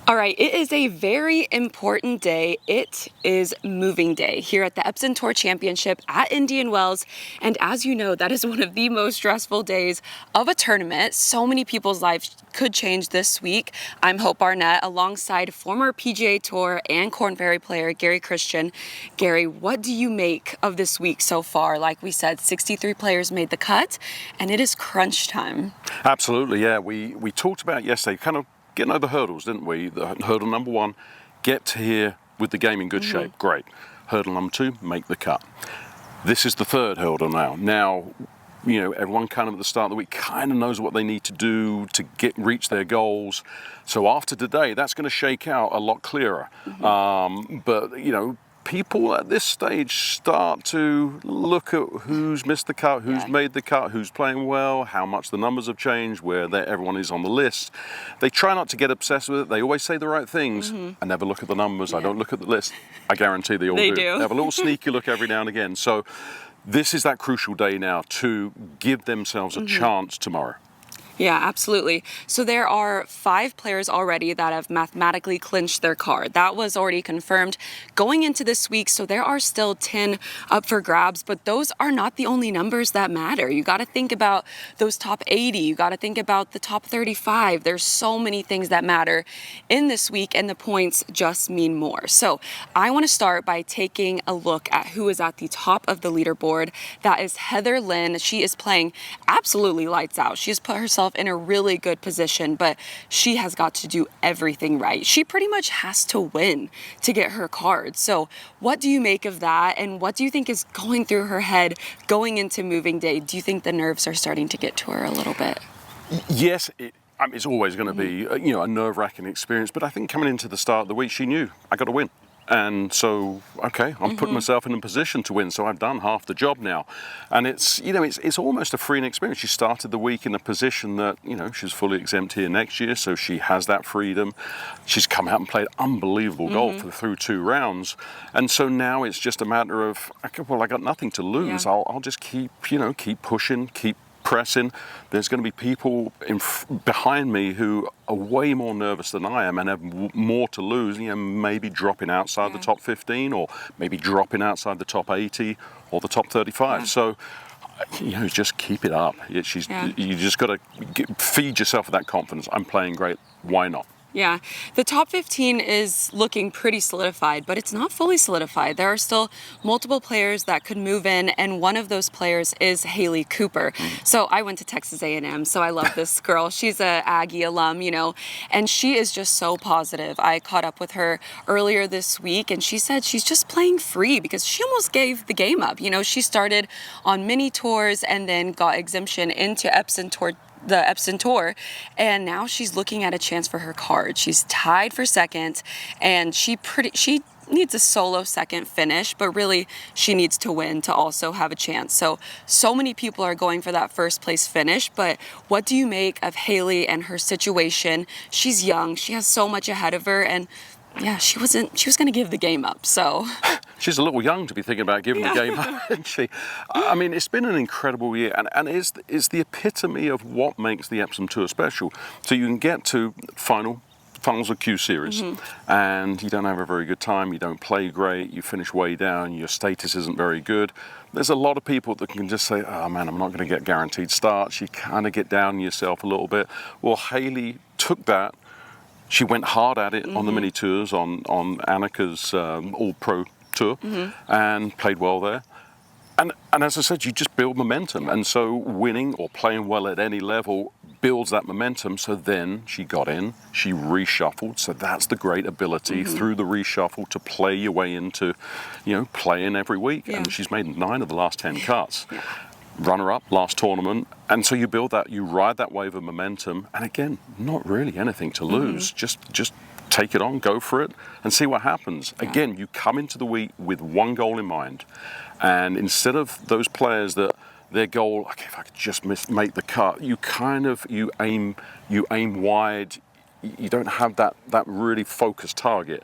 All right, it is a very important day. It is moving day here at the Epson-Tour Championship at Indian Wells. And as you know, that is one of the most stressful days of a tournament. So many people's lives could change this week. I'm Hope Barnett alongside former PGA Tour and Korn Ferry player Gary Christian. Gary, what do you make of this week so far? Like we said, 63 players made the cut and it is crunch time. Absolutely, yeah. We talked about yesterday, kind of getting over hurdles, didn't we? The hurdle number one, get to here with the game in good shape. Great. Hurdle number two, make the cut. This is the third hurdle now. Now, you know, everyone kind of at the start of the week kind of knows what they need to do to reach their goals. So after today, that's going to shake out a lot clearer. But, you know, people at this stage start to look at who's missed the cut, who's made the cut, who's playing well, how much the numbers have changed, where everyone is on the list. They try not to get obsessed with it. They always say the right things. I never look at the numbers. I don't look at the list. I guarantee they all do. They have a little sneaky look every now and again. So this is that crucial day now to give themselves a chance tomorrow. Yeah, absolutely. So there are 5 players already that have mathematically clinched their card. That was already confirmed going into this week. So there are still 10 up for grabs, but those are not the only numbers that matter. You got to think about those top 80. You got to think about the top 35. There's so many things that matter in this week, and the points just mean more. So I want to start by taking a look at who is at the top of the leaderboard. That is Heather Lynn. She is playing absolutely lights out. She has put herself in a really good position, but she has got to do everything right. She pretty much has to win to get her card. So what do you make of that? And what do you think is going through her head going into moving day? Do you think the nerves are starting to get to her a little bit? Yes, it's always going to be a nerve-wracking experience, but I think coming into the start of the week, she knew, I got to win. And so, okay, I'm putting myself in a position to win, so I've done half the job now. And it's almost a freeing experience. She started the week in a position that, she's fully exempt here next year, so she has that freedom. She's come out and played unbelievable golf through 2 rounds. And so now it's just a matter of, okay, well, I got nothing to lose. Yeah. I'll just keep pushing, keep pressing. There's going to be people behind me who are way more nervous than I am and have more to lose, maybe dropping outside the top 15 or maybe dropping outside the top 80 or the top 35. So, just keep it up. You just got to feed yourself with that confidence. I'm playing great. Why not? Yeah, the top 15 is looking pretty solidified, but it's not fully solidified. There are still multiple players that could move in, and one of those players is Haley Cooper. So I went to Texas A&M, so I love this girl. She's a Aggie alum, and she is just so positive. I caught up with her earlier this week, and she said she's just playing free because she almost gave the game up. She started on mini tours and then got exemption into the Epson-Tour, and now she's looking at a chance for her card. She's tied for second, and she needs a solo second finish, but really she needs to win to also have a chance. So many people are going for that first place finish, but what do you make of Haley and her situation? She's young, she has so much ahead of her, and yeah, she was going to give the game up, so. She's a little young to be thinking about giving the game up, isn't she? I mean, it's been an incredible year, and it's the epitome of what makes the Epson Tour special. So you can get to finals of Q Series, and you don't have a very good time, you don't play great, you finish way down, your status isn't very good. There's a lot of people that can just say, oh man, I'm not going to get guaranteed starts. You kind of get down on yourself a little bit. Well, Haley took that. She went hard at it on the mini tours, on Annika's All-Pro Tour, and played well there. And as I said, you just build momentum. And so winning or playing well at any level builds that momentum. So then she got in, she reshuffled. So that's the great ability through the reshuffle to play your way into, playing every week. Yeah. And she's made 9 of the last 10 cuts. Yeah. Runner-up last tournament, and so you build that, you ride that wave of momentum, and again, not really anything to lose. Just take it on, go for it, and see what happens. Yeah. Again, you come into the week with one goal in mind, and instead of those players that their goal, okay, if I could just make the cut, you aim wide. You don't have that really focused target.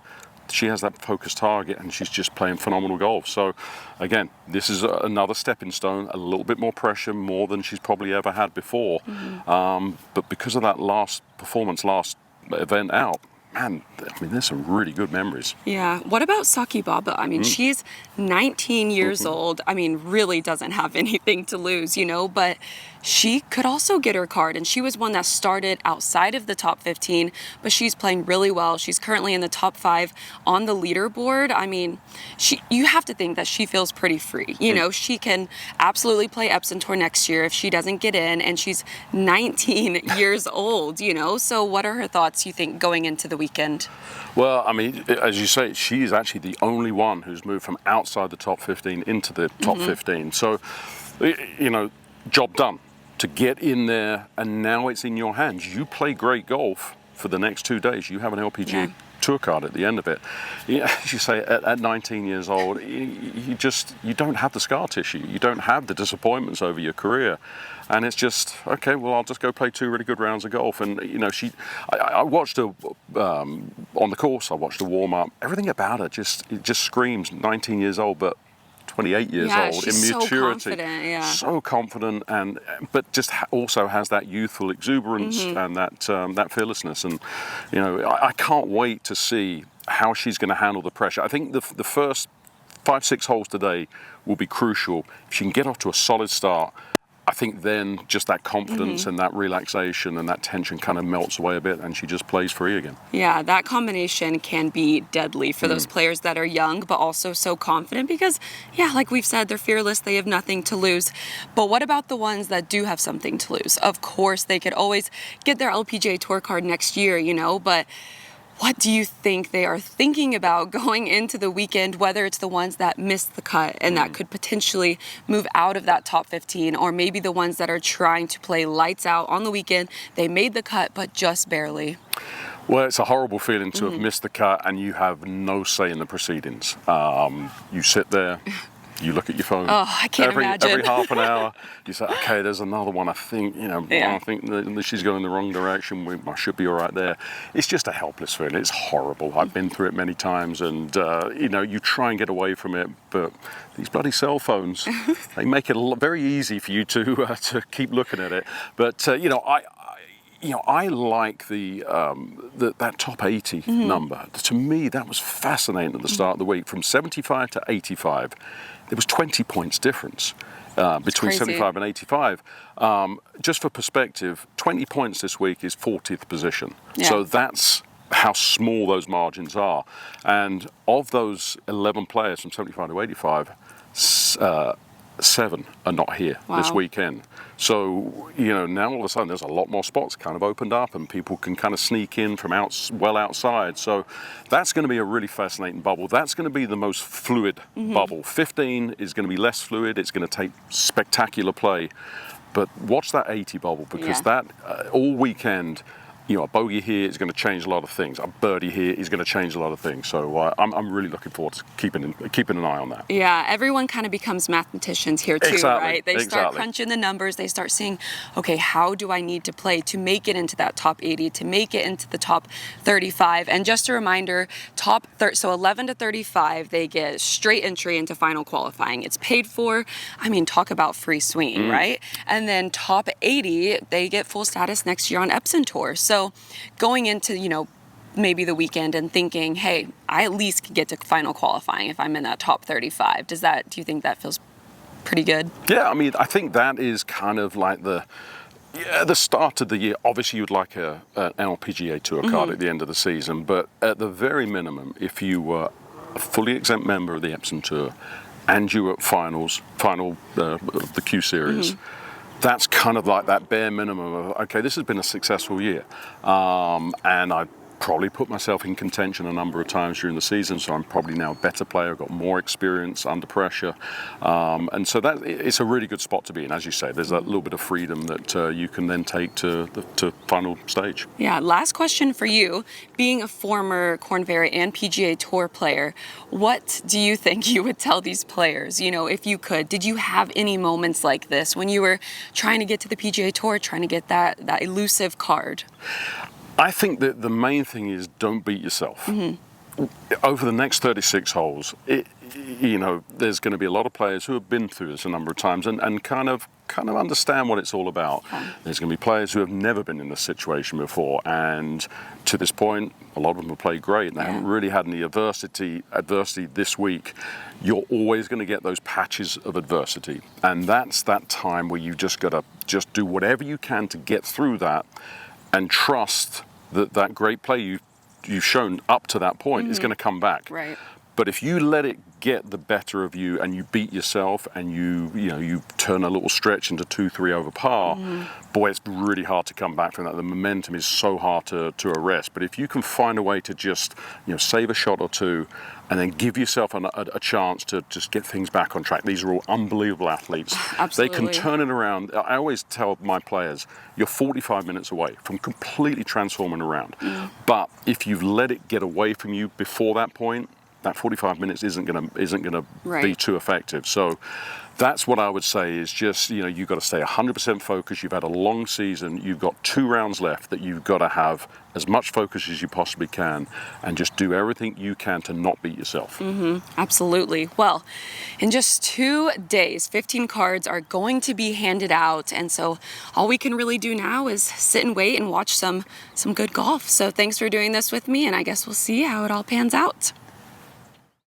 She has that focused target, and she's just playing phenomenal golf. So again, this is another stepping stone, a little bit more pressure, more than she's probably ever had before. But because of that last event out, man, I mean, there's some really good memories. Yeah. What about Saki Baba? I mean, she's 19 years old. I mean, really doesn't have anything to lose, but she could also get her card. And she was one that started outside of the top 15, but she's playing really well. She's currently in the top 5 on the leaderboard. I mean, you have to think that she feels pretty free. She can absolutely play epson-tour next year if she doesn't get in, and she's 19 years old, So what are her thoughts, you think, going into the weekend? Well, I mean, as you say, she is actually the only one who's moved from outside the top 15 into the top 15. So, job done to get in there, and now it's in your hands. You play great golf for the next 2 days. You have an LPGA Tour card at the end of it. As you say, at 19 years old, you don't have the scar tissue. You don't have the disappointments over your career. And it's just, okay, well, I'll just go play 2 really good rounds of golf. And, I watched her on the course, I watched her warm up. Everything about her just screams 19 years old, but 28 years old in maturity. So confident, but just also has that youthful exuberance and that fearlessness. And, I can't wait to see how she's going to handle the pressure. I think the first 5-6 holes today will be crucial. If she can get off to a solid start, I think then just that confidence and that relaxation and that tension kind of melts away a bit, and she just plays free again. Yeah, that combination can be deadly for those players that are young but also so confident because, like we've said, they're fearless, they have nothing to lose. But what about the ones that do have something to lose? Of course, they could always get their LPGA Tour card next year, but what do you think they are thinking about going into the weekend, whether it's the ones that missed the cut and that could potentially move out of that top 15, or maybe the ones that are trying to play lights out on the weekend? They made the cut, but just barely. Well, it's a horrible feeling to have missed the cut and you have no say in the proceedings. You sit there. You look at your phone. Oh, I can't imagine. Every half an hour, you say, okay, there's another one. I think, I think that she's going the wrong direction. I should be all right there. It's just a helpless feeling. It's horrible. I've been through it many times, and you try and get away from it, but these bloody cell phones, they make it very easy for you to keep looking at it. But I like that top 80 number. To me, that was fascinating at the start of the week. From 75 to 85, there was 20 points difference between 75 and 85. Just for perspective, 20 points this week is 40th position. Yeah. So that's how small those margins are. And of those 11 players from 75 to 85, 7 are not here this weekend. So, now all of a sudden there's a lot more spots kind of opened up and people can kind of sneak in from well outside. So that's going to be a really fascinating bubble. That's going to be the most fluid bubble. 15 is going to be less fluid. It's going to take spectacular play. But watch that 80 bubble because that all weekend, a bogey here is going to change a lot of things. A birdie here is going to change a lot of things. So I'm really looking forward to keeping an eye on that. Yeah, everyone kind of becomes mathematicians here too, right? They start crunching the numbers. They start seeing, okay, how do I need to play to make it into that top 80, to make it into the top 35? And just a reminder, so 11 to 35, they get straight entry into final qualifying. It's paid for. I mean, talk about free swinging, right? And then top 80, they get full status next year on epson-tour. So going into, maybe the weekend and thinking, hey, I at least could get to final qualifying if I'm in that top 35. Do you think that feels pretty good? Yeah, I mean, I think that is kind of like the start of the year. Obviously, you'd like an LPGA Tour card at the end of the season, but at the very minimum, if you were a fully exempt member of the Epson-tour and you were at final the Q Series, that's kind of like that bare minimum of, okay, this has been a successful year. And I probably put myself in contention a number of times during the season, so I'm probably now a better player, got more experience under pressure. And so it's a really good spot to be in. As you say, there's that little bit of freedom that you can then take to final stage. Yeah, last question for you. Being a former Korn Ferry and PGA Tour player, what do you think you would tell these players, if you could? Did you have any moments like this when you were trying to get to the PGA Tour, trying to get that elusive card? I think that the main thing is don't beat yourself. Over the next 36 holes, there's going to be a lot of players who have been through this a number of times and kind of kind of understand what it's all about. There's going to be players who have never been in this situation before, and to this point, a lot of them have played great, and they haven't really had any adversity this week. You're always going to get those patches of adversity, and that's that time where you just got to just do whatever you can to get through that, and trust that that great play you've shown up to that point is going to come back. Right. But if you let it get the better of you and you beat yourself and you turn a little stretch into 2-3 over par, boy, it's really hard to come back from that. The momentum is so hard to arrest. But if you can find a way to just save a shot or two and then give yourself a chance to just get things back on track. These are all unbelievable athletes. Absolutely. They can turn it around. I always tell my players, you're 45 minutes away from completely transforming around. But if you've let it get away from you before that point, that 45 minutes isn't gonna be too effective. So that's what I would say is just, you've got to stay 100% focused. You've had a long season. You've got 2 rounds left that you've got to have as much focus as you possibly can and just do everything you can to not beat yourself. Absolutely. Well, in just 2 days, 15 cards are going to be handed out. And so all we can really do now is sit and wait and watch some good golf. So thanks for doing this with me, and I guess we'll see how it all pans out.